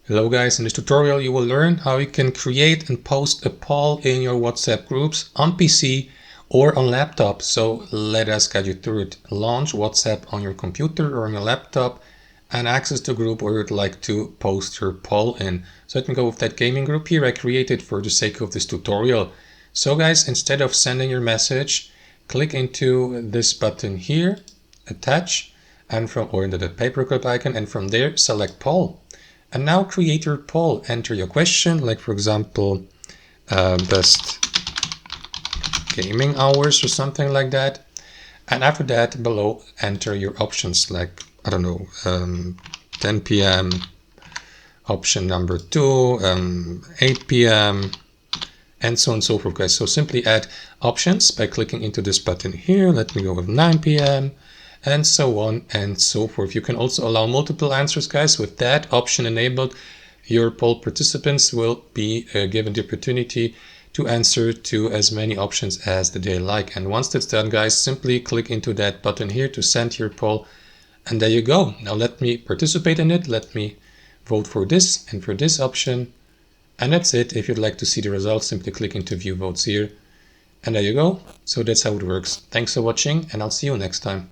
Hello guys, in this tutorial you will learn how you can create and post a poll in your WhatsApp groups on PC or on laptop. So let us guide you through it. Launch WhatsApp on your computer or on your laptop and access the group where you'd like to post your poll in. So let me go with that gaming group here I created for the sake of this tutorial. So guys, instead of sending your message, click into this button here, attach, and or into the paperclip icon, and from there select poll. And now create your poll. Enter your question, like for example, best gaming hours or something like that. And after that, below, enter your options, like, I don't know, 10 p.m., option number 2, 8 p.m., and so on and so forth, guys. So simply add options by clicking into this button here. Let me go with 9 p.m. and so on and so forth. You can also allow multiple answers, guys. With that option enabled, your poll participants will be given the opportunity to answer to as many options as they like. And once that's done, guys, simply click into that button here to send your poll. And there you go. Now let me participate in it. Let me vote for this and for this option. And that's it. If you'd like to see the results, simply click into view votes here. And there you go. So that's how it works. Thanks for watching, and I'll see you next time.